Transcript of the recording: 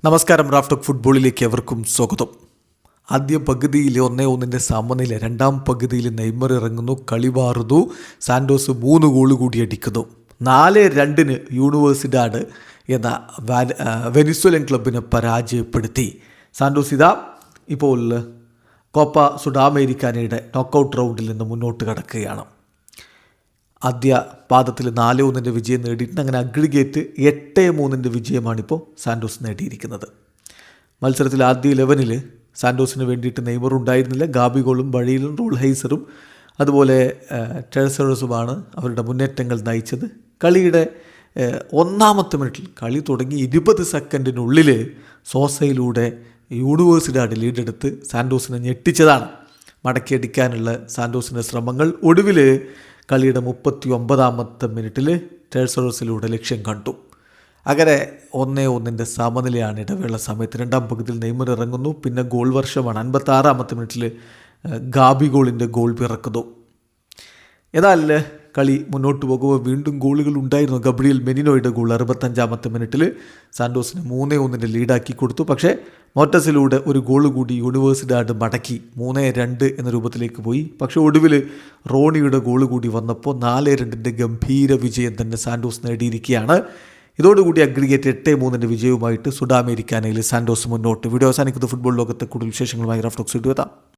നമസ്കാരം. റാഫ്റ്റോക്ക് ഫുട്ബോളിലേക്ക് എവർക്കും സ്വാഗതം. ആദ്യ പകുതിയിൽ 1-1 സമനില, രണ്ടാം പകുതിയിൽ നെയ്മർ ഇറങ്ങുന്നു, കളി മാറുന്നു, സാൻഡോസ് 3 ഗോൾ കൂടി അടിക്കുന്നു. 4-2 യൂണിവേഴ്സിഡാഡ് എന്ന വെനിസ്വേലൻ ക്ലബിനെ പരാജയപ്പെടുത്തി സാൻഡോസ് ഇതാ ഇപ്പോൾ കോപ്പ സുഡാമേരിക്കാനയുടെ നോക്കൗട്ട് റൗണ്ടിൽ നിന്ന് മുന്നോട്ട് കടക്കുകയാണ്. ആദ്യ പാദത്തിൽ 4-1 വിജയം നേടിയിട്ടുണ്ട്. അങ്ങനെ അഗ്രിഗേറ്റ് 8-3 വിജയമാണിപ്പോൾ സാൻഡോസ് നേടിയിരിക്കുന്നത്. മത്സരത്തിൽ ആദ്യ 11 സാൻഡോസിന് വേണ്ടിയിട്ട് നെയ്മർ ഉണ്ടായിരുന്നില്ല. ഗാബിഗോളും വഴിയിലും റോൾഹൈസറും അതുപോലെ ടെഴ്സറസുമാണ് അവരുടെ മുന്നേറ്റങ്ങൾ നയിച്ചത്. കളിയുടെ 1-ാമത്തെ മിനിറ്റിൽ, കളി തുടങ്ങി 20 സെക്കൻഡിനുള്ളിൽ സോസയിലൂടെ യൂണിവേഴ്സിഡാഡ് ലീഡെടുത്ത് സാൻഡോസിനെ ഞെട്ടിച്ചതാണ്. മടക്കിയടിക്കാനുള്ള സാൻഡോസിൻ്റെ ശ്രമങ്ങൾ ഒടുവിൽ കളിയുടെ 39-ാമത്തെ മിനിറ്റിൽ ടെഴ്സറസിലൂടെ ലക്ഷ്യം കണ്ടു. അങ്ങനെ 1-1 സമനിലയാണ് ഇടവേള സമയത്ത്. രണ്ടാം പകുതിയിൽ നെയ്മർ ഇറങ്ങുന്നു, പിന്നെ ഗോൾ വർഷമാണ്. 56-ാമത്തെ മിനിറ്റിൽ ഗാബിഗോളിൻ്റെ ഗോൾ പിറക്കുന്നു. എന്നാൽ കളി മുന്നോട്ട് പോകുമ്പോൾ വീണ്ടും ഗോളുകൾ ഉണ്ടായിരുന്നു. ഗബ്രിയൽ മെനിനോയുടെ ഗോൾ 65-ാമത്തെ മിനിറ്റിൽ സാൻഡോസിന് 3-1 ലീഡാക്കി കൊടുത്തു. പക്ഷേ മോറ്റസിലൂടെ ഒരു ഗോൾ കൂടി യൂണിവേഴ്സിഡാഡ് മടക്കി 3-2 എന്ന രൂപത്തിലേക്ക് പോയി. പക്ഷേ ഒടുവിൽ റോണിയുടെ ഗോൾ കൂടി വന്നപ്പോൾ 4-2 ഗംഭീര വിജയം തന്നെ സാൻഡോസ് നേടിയിരിക്കുകയാണ്. ഇതോടുകൂടി അഗ്രിഗേറ്റ് 8-3 വിജയവുമായിട്ട് സുഡാമേരിക്കാനയിൽ സാൻഡോസ് മുന്നോട്ട്. വീഡിയോ അവസാനിക്കുന്ന ഫുട്ബോൾ ലോകത്തെ കൂടുതൽ വിശേഷങ്ങളുമായി റാഫ്റ്റോക്സ് എത്താം.